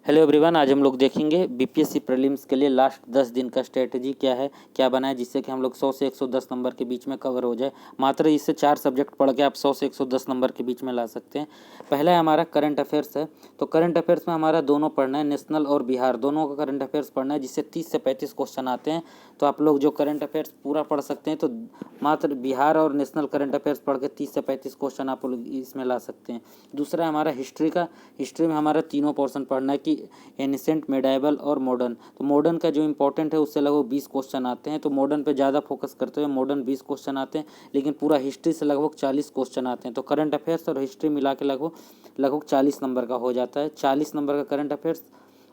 Hello everyone, आज हम लोग देखेंगे बीपीएससी प्रीलिम्स के लिए लास्ट 10 दिन का स्ट्रेटजी क्या है, क्या बनाए जिससे कि हम लोग 100 से 110 नंबर के बीच में कवर हो जाए। मात्र इससे 4 सब्जेक्ट पढ़ के आप 100 से 110 नंबर के बीच में ला सकते हैं। पहला है हमारा करंट अफेयर्स है। तो करंट अफेयर्स में हमारा दोनों पढ़ना है, नेशनल और बिहार दोनों का करंट अफेयर्स पढ़ना है, जिससे 30 से 35 क्वेश्चन आते हैं। तो आप लोग जो करंट अफेयर्स पूरा पढ़ सकते हैं, तो मात्र बिहार और नेशनल करंट अफेयर्स पढ़ के 30 से 35 क्वेश्चन आप लोग इसमें ला सकते हैं। दूसरा है हमारा हिस्ट्री का। हिस्ट्री में हमारा तीनों पोर्शन पढ़ना है कि एनिसेंट, मेडाइवल और मॉडर्न। तो मॉडर्न का जो इंपॉर्टेंट है उससे लगभग 20 क्वेश्चन आते हैं, तो मॉडर्न पे ज़्यादा फोकस करते हुए मॉडर्न 20 क्वेश्चन आते हैं, लेकिन पूरा हिस्ट्री से लगभग 40 क्वेश्चन आते हैं। तो करंट अफेयर्स और हिस्ट्री मिला के लगभग 40 नंबर का हो जाता है। 40 नंबर का करंट अफेयर्स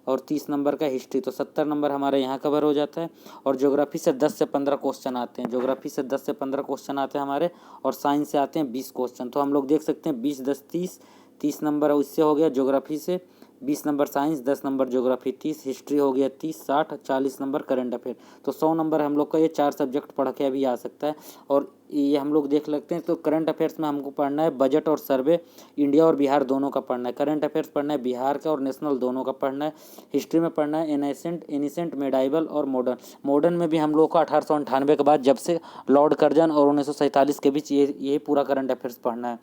और 30 नंबर का हिस्ट्री, तो 70 नंबर हमारे यहाँ कवर हो जाता है। और ज्योग्राफी से 10 से 15 क्वेश्चन आते हैं, ज्योग्राफी से 10 से 15 क्वेश्चन आते हैं हमारे, और साइंस से आते हैं 20 क्वेश्चन। तो हम लोग देख सकते हैं 20, 10, 30 नंबर इससे हो गया ज्योग्राफी से, 20 number science, 10 number geography, 30 history हो गया, 30, 60, 40 नंबर करंट अफेयर। तो 100 नंबर हम लोग का ये 4 सब्जेक्ट पढ़ के अभी आ सकता है। और ये हम लोग देख लगते हैं। तो करंट अफेयर्स में हमको पढ़ना है बजट और सर्वे, इंडिया और बिहार दोनों का पढ़ना है। करंट अफेयर्स पढ़ना है बिहार का और नेशनल दोनों का पढ़ना है। हिस्ट्री में पढ़ना है एनिसेंट, मेडाइवल और मॉडर्न। मॉडर्न में भी हम लोग को 1898 के बाद जब से लॉर्ड कर्जन और 1947 के बीच ये पूरा करंट अफेयर्स पढ़ना है।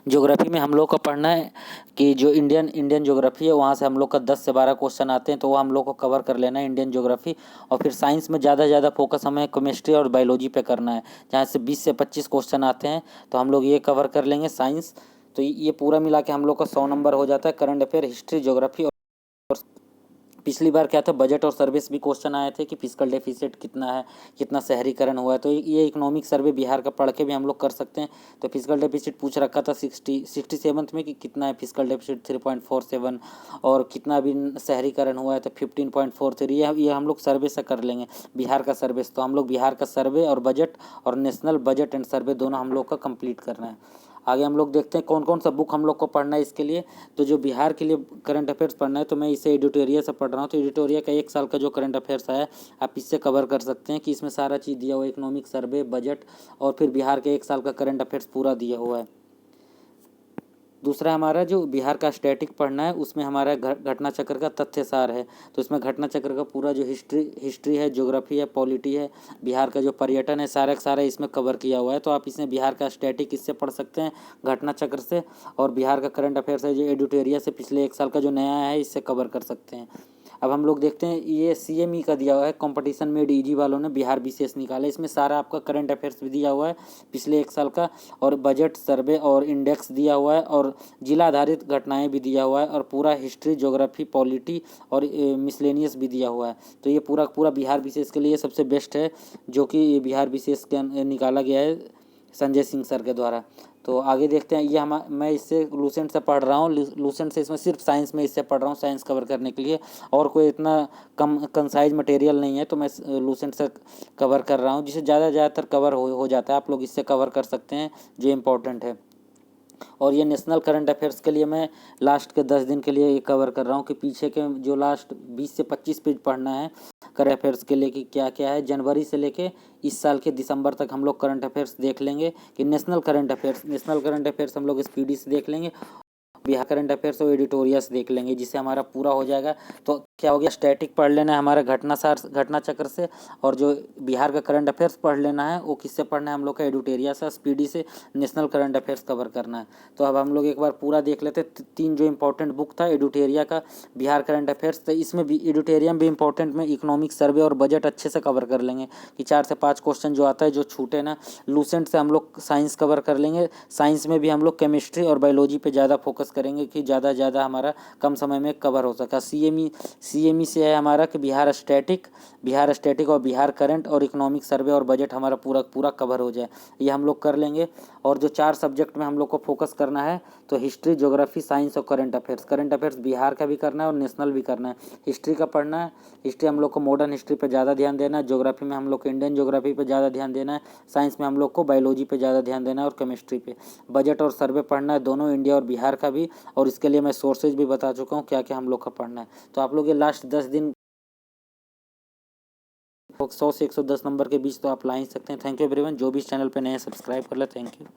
ज्योग्राफी में हम लोग को पढ़ना है कि जो इंडियन ज्योग्राफी है वहाँ से हम लोग का 10 से 12 क्वेश्चन आते हैं, तो वो हम लोग को कवर कर लेना है इंडियन ज्योग्राफी। और फिर साइंस में ज़्यादा फोकस हमें केमिस्ट्री और बायोलॉजी पे करना है, जहाँ से 20 से 25 क्वेश्चन आते हैं, तो हम लोग ये कवर कर लेंगे साइंस। तो ये पूरा मिला के हम लोग का 100 नंबर हो जाता है। करंट अफेयर, हिस्ट्री, ज्योग्राफी और पिछली बार क्या था, बजट और सर्विस भी क्वेश्चन आए थे कि फिजिकल डेफिसिट कितना है, कितना शहरीकरण हुआ है। तो ये इकोनॉमिक सर्वे बिहार का पढ़ के भी हम लोग कर सकते हैं। तो फिजिकल डेफिसिट पूछ रखा था 67 में कि कितना है फिजिकल डेफिसिट, 3.47, और कितना भी शहरीकरण हुआ है तो 15.43। ये हम लोग सर्वे से कर लेंगे, बिहार का सर्वे। तो हम लोग बिहार का सर्वे और बजट और नेशनल बजट एंड सर्वे दोनों हम लोग का कंप्लीट करना है। आगे हम लोग देखते हैं कौन कौन सा बुक हम लोग को पढ़ना है इसके लिए। तो जो बिहार के लिए करंट अफेयर्स पढ़ना है, तो मैं इसे एडिटोरिया से पढ़ रहा हूँ। तो एडिटोरिया का 1 साल का जो करंट अफेयर्स है आप इससे कवर कर सकते हैं कि इसमें सारा चीज़ दिया हुआ है, इकोनॉमिक सर्वे, बजट और फिर बिहार के 1 साल का करंट अफेयर्स पूरा दिया हुआ है। दूसरा हमारा जो बिहार का स्टैटिक पढ़ना है, उसमें हमारा घटना चक्र का तथ्य सार है। तो इसमें घटना चक्र का पूरा जो हिस्ट्री है, ज्योग्राफी है, पॉलिटी है, बिहार का जो पर्यटन है, सारा का सारा इसमें कवर किया हुआ है। तो आप इसमें बिहार का स्टैटिक इससे पढ़ सकते हैं, घटना चक्र से। और बिहार का करंट अफेयर्स है जो एडिटोरिया से पिछले 1 साल का जो नया है इससे कवर कर सकते हैं। अब हम लोग देखते हैं, ये CME का दिया हुआ है, कंपटीशन मेड इजी वालों ने बिहार BCS निकाला। इसमें सारा आपका करंट अफेयर्स भी दिया हुआ है पिछले 1 साल का, और बजट, सर्वे और इंडेक्स दिया हुआ है, और जिला आधारित घटनाएं भी दिया हुआ है, और पूरा हिस्ट्री, ज्योग्राफी, पॉलिटी और मिसलेनियस भी दिया हुआ है। तो ये पूरा बिहार BCS के लिए सबसे बेस्ट है, जो कि बिहार BCS के निकाला गया है संजय सिंह सर के द्वारा। तो आगे देखते हैं, ये मैं इससे लूसेंट से पढ़ रहा हूँ। लूसेंट से इसमें सिर्फ साइंस में इससे पढ़ रहा हूँ, साइंस कवर करने के लिए, और कोई इतना कम कंसाइज मटेरियल नहीं है, तो मैं लूसेंट से कवर कर रहा हूँ, जिसे ज़्यादातर कवर हो जाता है। आप लोग इससे कवर कर सकते हैं जो इम्पोर्टेंट है। और ये नेशनल करंट अफेयर्स के लिए मैं लास्ट के 10 दिन के लिए ये कवर कर रहा हूँ कि पीछे के जो लास्ट 20 से 25 पेज पढ़ना है करंट अफेयर्स के लिए कि क्या क्या है। जनवरी से लेके इस साल के दिसंबर तक हम लोग करंट अफेयर्स देख लेंगे कि नेशनल करंट अफेयर्स हम लोग स्पीडी से देख लेंगे, बिहार करंट अफेयर्स और एडिटोरियल्स देख लेंगे, जिससे हमारा पूरा हो जाएगा। तो क्या हो गया, स्टैटिक पढ़ लेना है हमारा घटना चक्र से, और जो बिहार का करंट अफेयर्स पढ़ लेना है वो किससे पढ़ना है, हम लोग का एडिटोरिया से, स्पीडी से नेशनल करंट अफेयर्स कवर करना है। तो अब हम लोग एक बार पूरा देख लेते। 3 जो इंपॉर्टेंट बुक था एडिटोरिया का, बिहार करंट अफेयर्स, तो इसमें भी एडिटोरिया भी इंपॉर्टेंट में इकोनॉमिक सर्वे और बजट अच्छे से कवर कर लेंगे कि 4 से 5 क्वेश्चन जो आता है जो छूटे ना। लूसेंट से हम लोग साइंस कवर कर लेंगे, साइंस में भी हम लोग केमिस्ट्री और बायोलॉजी पे ज़्यादा फोकस करेंगे कि ज़्यादा हमारा कम समय में कवर हो सका। CME से है हमारा कि बिहार स्टैटिक और बिहार करंट और इकोनॉमिक सर्वे और बजट हमारा पूरा कवर हो जाए, ये हम लोग कर लेंगे। और जो 4 सब्जेक्ट में हम लोग को फोकस करना है, तो हिस्ट्री, ज्योग्राफी, साइंस और करंट अफेयर्स बिहार का भी करना है और नेशनल भी करना है। हिस्ट्री का पढ़ना है, हिस्ट्री हम लोग को मॉडर्न हिस्ट्री पे ज़्यादा ध्यान देना है, ज्योग्राफी में हम लोग को इंडियन ज्योग्राफी पे ज़्यादा ध्यान देना है, साइंस में हम लोग को बायोलॉजी पे ज़्यादा ध्यान देना है और केमिस्ट्री पे। बजट और सर्वे पढ़ना है, दोनों इंडिया और बिहार का भी, और इसके लिए मैं सोर्सेज भी बता चुका हूँ क्या क्या हम लोग का पढ़ना है। तो आप लोग ये लास्ट 10 दिन 100 से 110 नंबर के बीच तो आप ला ही सकते हैं। थैंक यू एवरीवन, जो भी इस चैनल पे नए सब्सक्राइब कर ले, थैंक यू।